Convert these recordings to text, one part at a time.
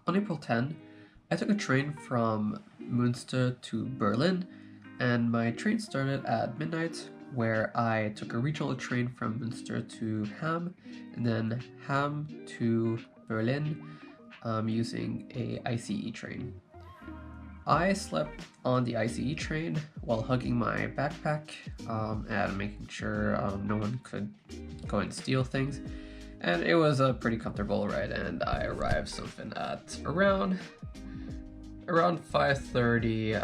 On April 10, I took a train from Münster to Berlin, and my train started at midnight, where I took a regional train from Münster to Ham, and then Ham to Berlin using a ICE train. I slept on the ICE train while hugging my backpack and making sure no one could go and steal things. And it was a pretty comfortable ride, and I arrived something at around 5:30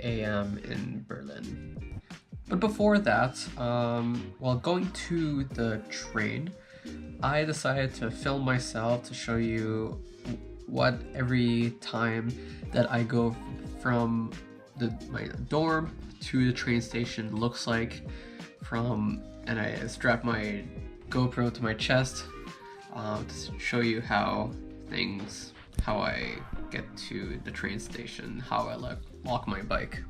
a.m. in Berlin. But before that, while going to the train, I decided to film myself to show you what every time that I go from my dorm to the train station looks like and I strap my GoPro to my chest to show you how I get to the train station, how I lock my bike.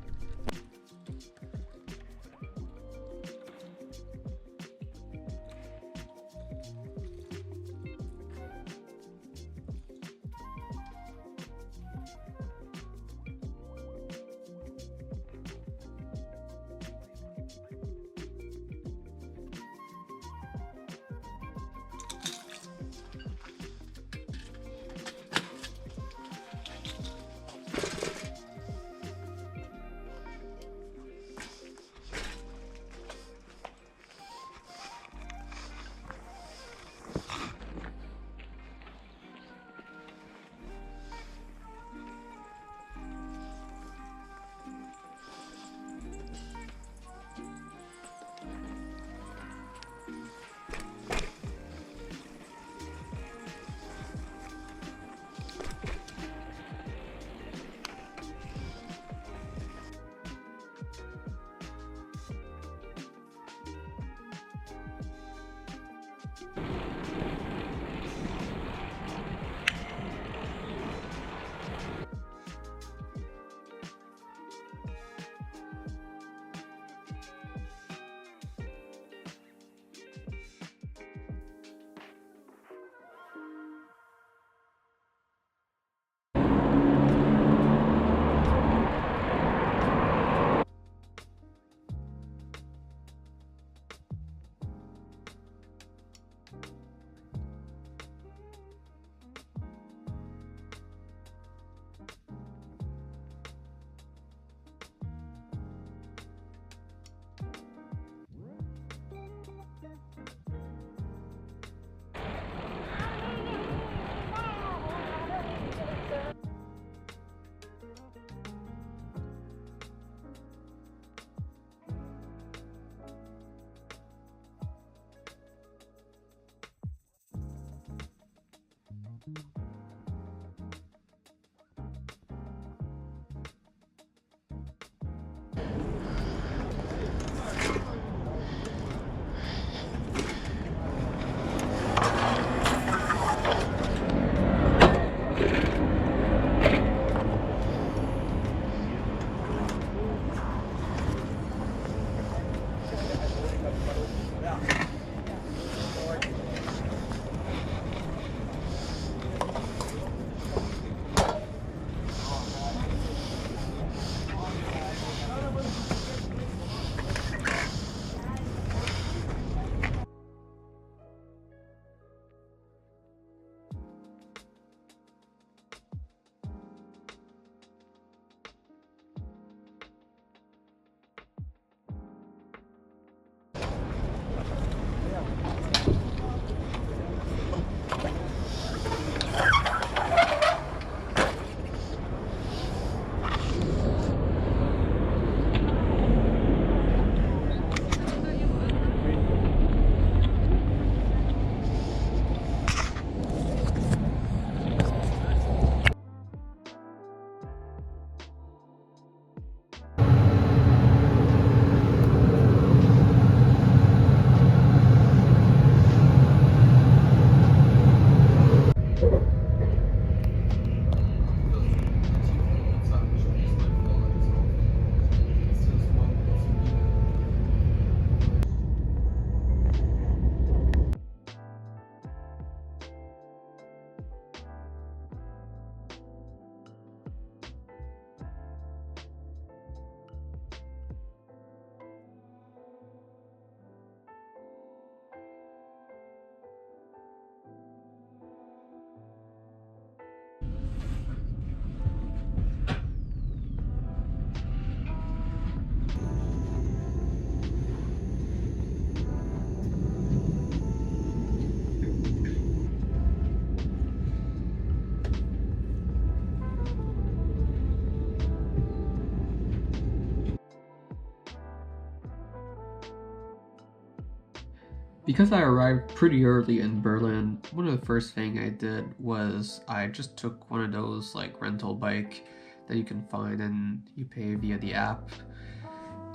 Because I arrived pretty early in Berlin, one of the first thing I did was I just took one of those like rental bike that you can find and you pay via the app.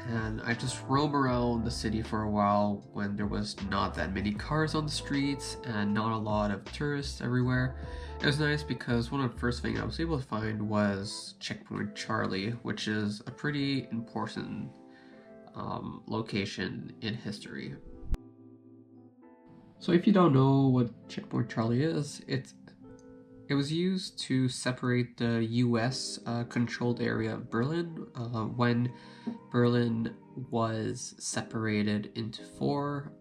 And I just roam around the city for a while when there was not that many cars on the streets and not a lot of tourists everywhere. It was nice because one of the first things I was able to find was Checkpoint Charlie, which is a pretty important location in history. So if you don't know what Checkpoint Charlie is, it was used to separate the US controlled area of Berlin when Berlin was separated into four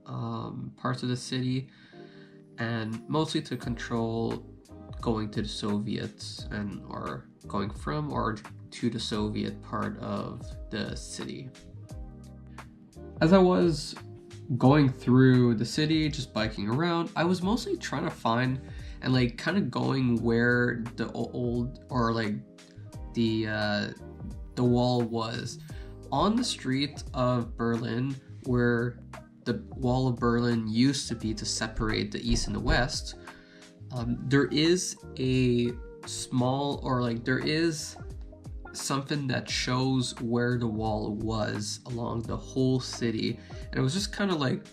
parts of the city, and mostly to control going to the Soviets or going from or to the Soviet part of the city. As I was going through the city, just biking around, I was mostly trying to find and like kind of going where the old or like the wall was on the street of Berlin, where the wall of Berlin used to be to separate the east and the west. There is a small or like there is something that shows where the wall was along the whole city, and it was just kind of like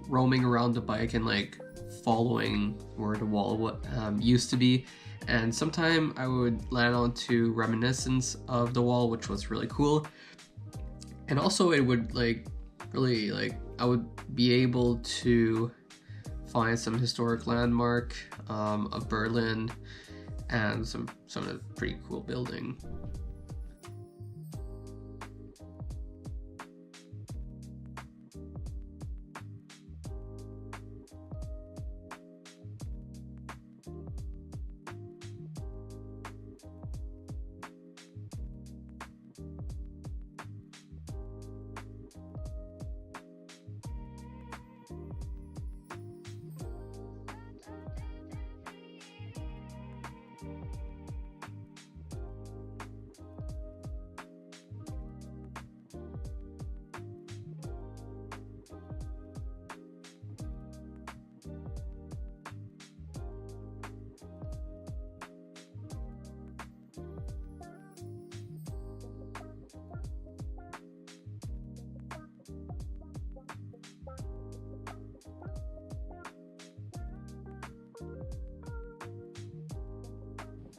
roaming around the bike and like following where the wall used to be, and sometime I would land onto reminiscence of the wall, which was really cool. And also it would like really like I would be able to find some historic landmark of Berlin and some of the pretty cool building.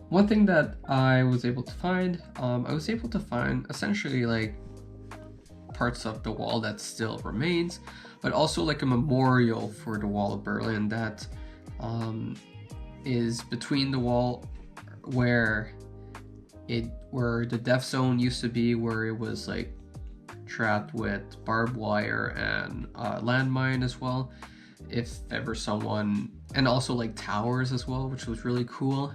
One thing that I was able to find, essentially like parts of the wall that still remains, but also like a memorial for the Wall of Berlin that is between the wall where the death zone used to be, where it was like trapped with barbed wire and landmine as well, if ever someone, and also like towers as well, which was really cool.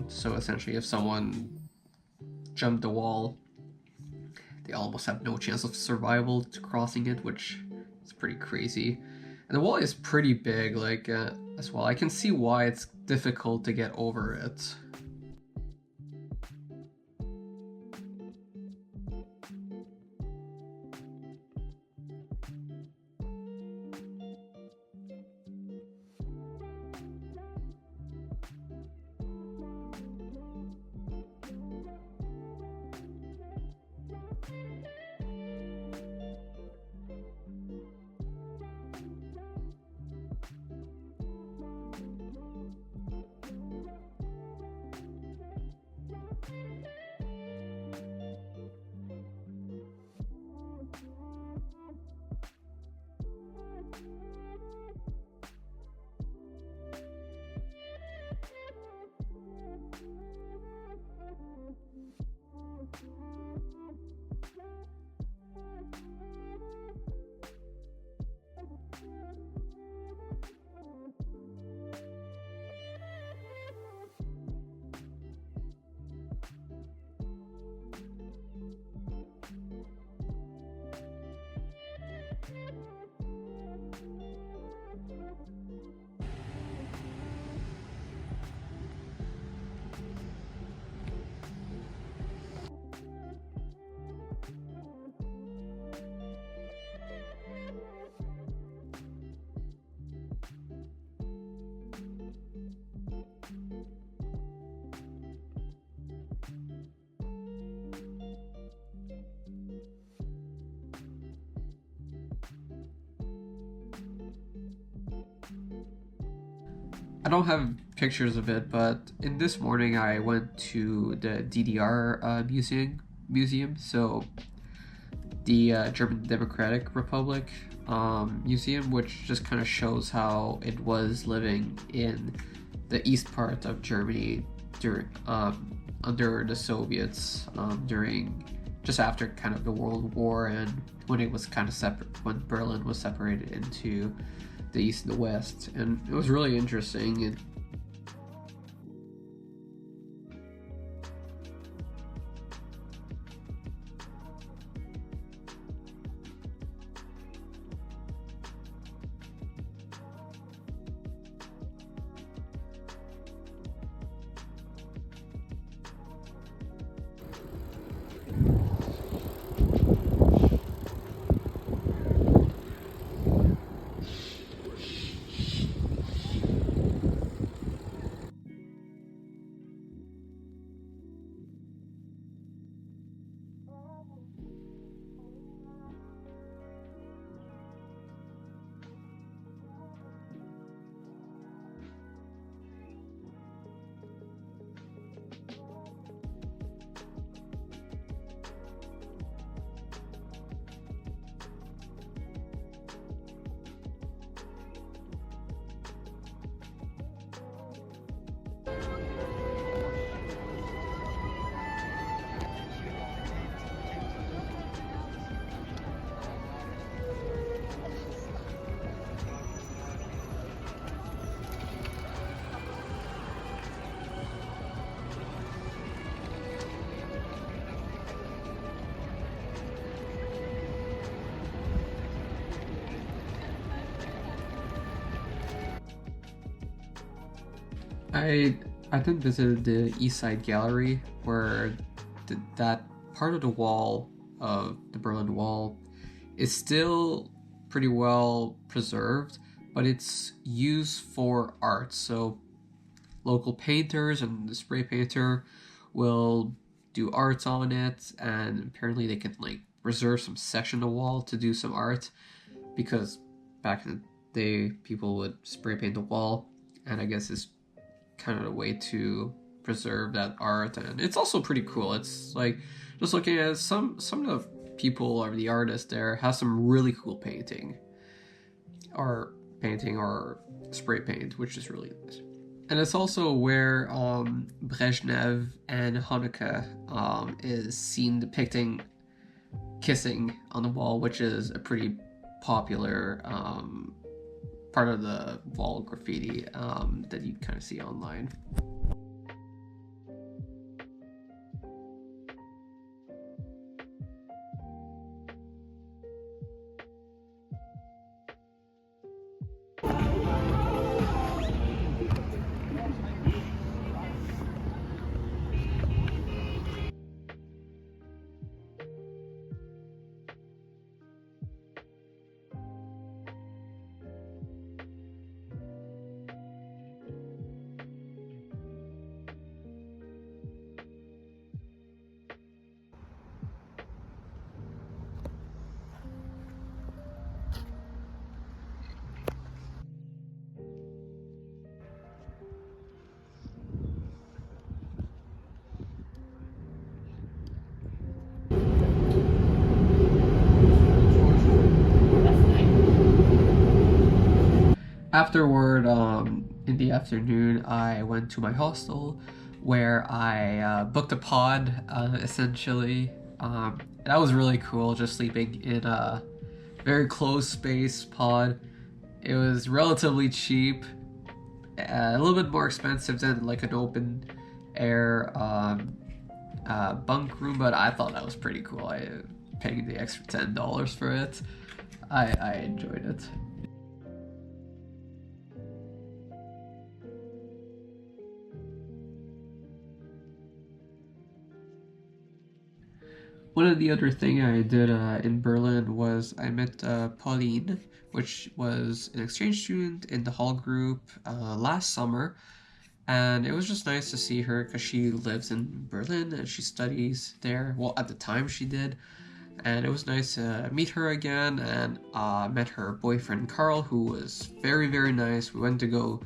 So essentially if someone jumped the wall, they almost have no chance of survival to crossing it, which is pretty crazy. And the wall is pretty big, like as well. I can see why it's difficult to get over it. I don't have pictures of it, but in this morning I went to the DDR museum, so the German Democratic Republic museum, which just kind of shows how it was living in the east part of Germany during under the Soviets during just after kind of the World War, and when it was kind of separate, when Berlin was separated into the east and the west, and it was really interesting. And I I then visited the East Side Gallery, where that part of the wall of the Berlin Wall is still pretty well preserved, but it's used for art. So local painters and the spray painter will do art on it, and apparently they can like reserve some section of the wall to do some art, because back in the day people would spray paint the wall, and I guess it's kind of a way to preserve that art. And it's also pretty cool. It's like just looking at some of the people or the artists there have some really cool painting or spray paint, which is really nice. And it's also where Brezhnev and Honecker is seen depicting kissing on the wall, which is a pretty popular part of the wall graffiti that you kind of see online. Afterward, in the afternoon, I went to my hostel where I booked a pod, essentially. That was really cool, just sleeping in a very closed space pod. It was relatively cheap, a little bit more expensive than like an open air bunk room, but I thought that was pretty cool. I paid the extra $10 for it. I enjoyed it. One of the other thing I did in Berlin was I met Pauline, which was an exchange student in the hall group last summer, and it was just nice to see her because she lives in Berlin and she studies there. Well, at the time she did, and it was nice to meet her again. And met her boyfriend Carl, who was very nice. We went to go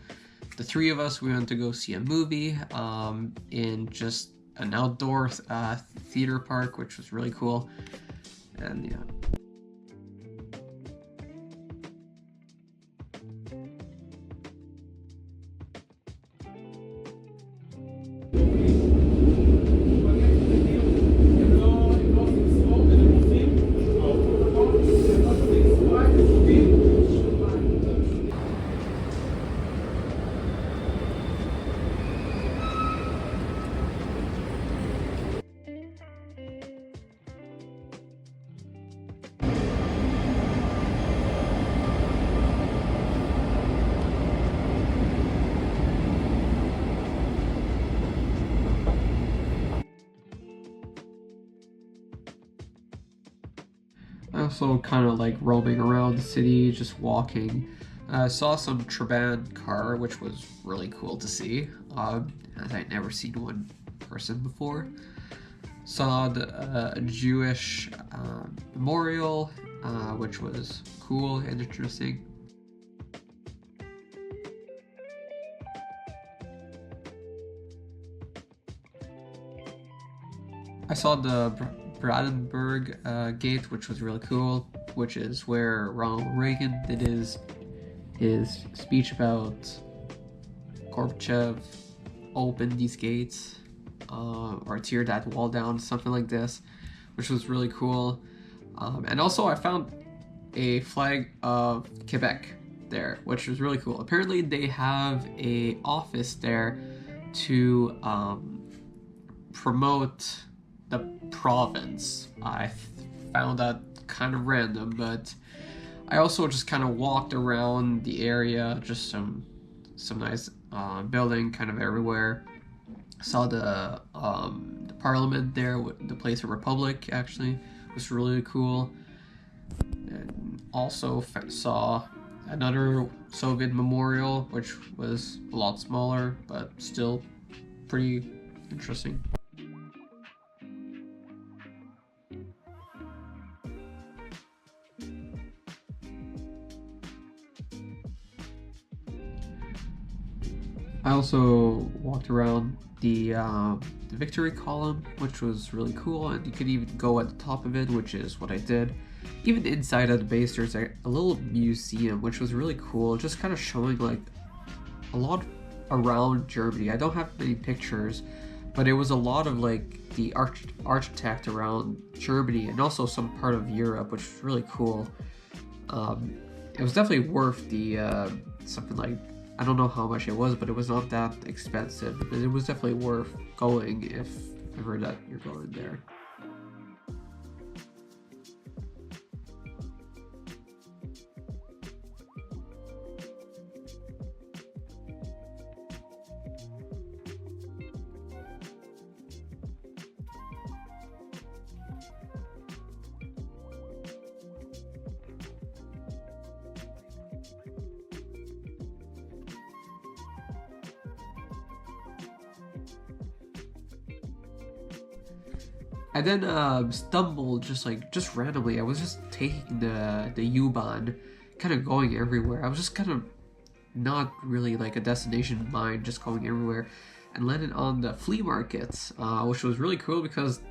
the three of us, we went to go see a movie in just an outdoor theater park, which was really cool. And yeah. I also kind of like roaming around the city, just walking. I saw some Trabant car, which was really cool to see, as I'd never seen one person before. Saw a Jewish memorial, which was cool and interesting. I saw the Brandenburg Gate, which was really cool, which is where Ronald Reagan did his speech about Gorbachev opened these gates, or tear that wall down, something like this, which was really cool. And also I found a flag of Quebec there, which was really cool. Apparently they have a office there to promote the province. I found that kind of random, but I also just kind of walked around the area, just some nice building kind of everywhere. Saw the parliament there, the place of Republic actually was really cool, and also saw another Soviet memorial, which was a lot smaller but still pretty interesting. I also walked around the Victory Column, which was really cool, and you could even go at the top of it, which is what I did. Even inside of the base, there's a little museum, which was really cool, just kind of showing like a lot around Germany. I don't have many pictures, but it was a lot of like the architect around Germany and also some part of Europe, which was really cool. It was definitely worth the something like, I don't know how much it was, but it was not that expensive. But it was definitely worth going if ever that you're going there. I then stumbled just randomly. I was just taking the U-Bahn, kind of going everywhere. I was just kind of not really like a destination in mind, just going everywhere, and landed on the flea markets, which was really cool because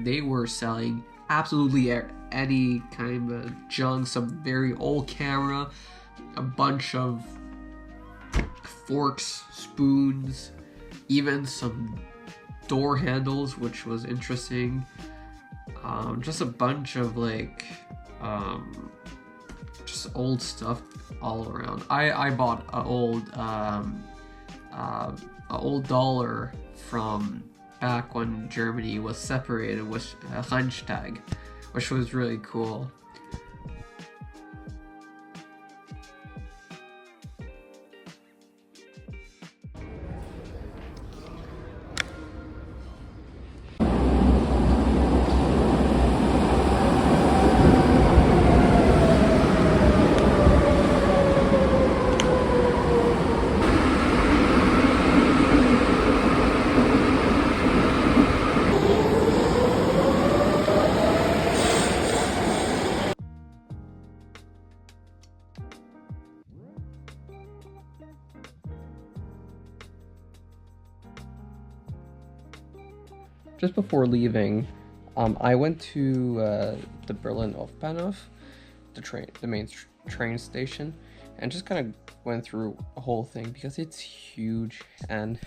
they were selling absolutely any kind of junk, some very old camera, a bunch of forks, spoons, even some door handles, which was interesting. Just a bunch of like just old stuff all around. I bought a old dollar from back when Germany was separated with Reichstag, which was really cool. just before leaving, I went to the Berlin Hauptbahnhof, the main train station, and just kind of went through a whole thing because it's huge. And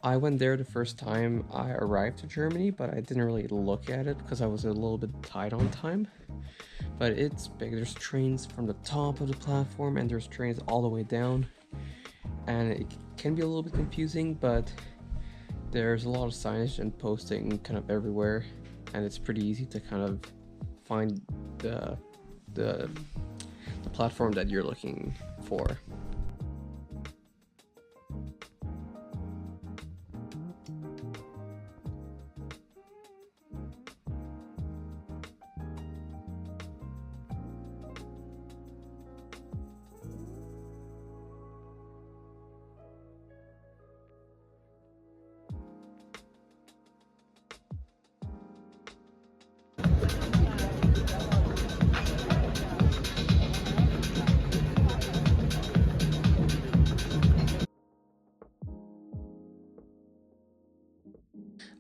I went there the first time I arrived to Germany, but I didn't really look at it because I was a little bit tight on time. But it's big. There's trains from the top of the platform, and there's trains all the way down. And it can be a little bit confusing, but there's a lot of signage and posting kind of everywhere, and it's pretty easy to kind of find the platform that you're looking for.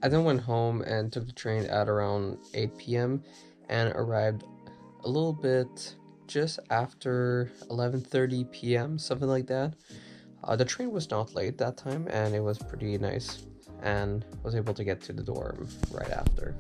I then went home and took the train at around 8 p.m. and arrived a little bit just after 11:30 p.m., something like that. The train was not late that time, and it was pretty nice, and was able to get to the dorm right after.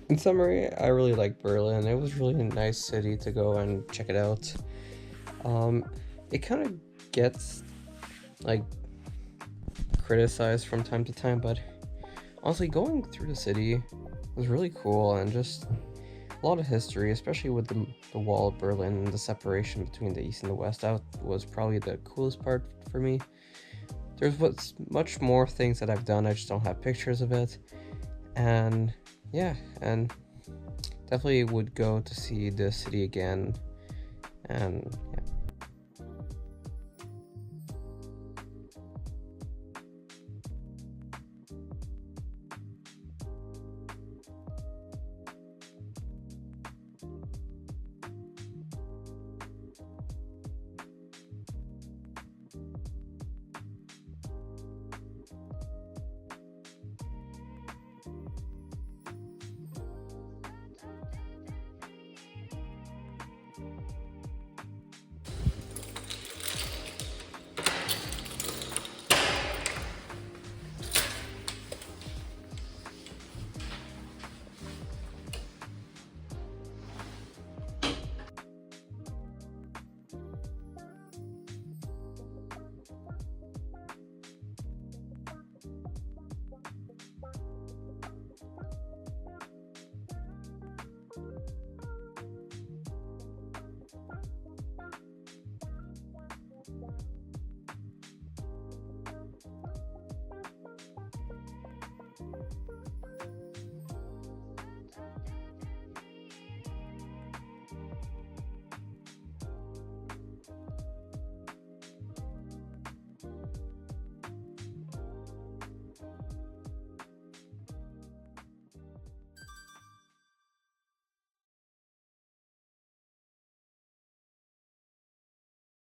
In summary, I really like Berlin. It was really a nice city to go and check it out. Um, it kind of gets like criticized from time to time, but honestly, going through the city was really cool, and just a lot of history, especially with the wall of Berlin and the separation between the east and the west. That was probably the coolest part for me. There's what's much more things that I've done, I just don't have pictures of it. And yeah, and definitely would go to see the city again. And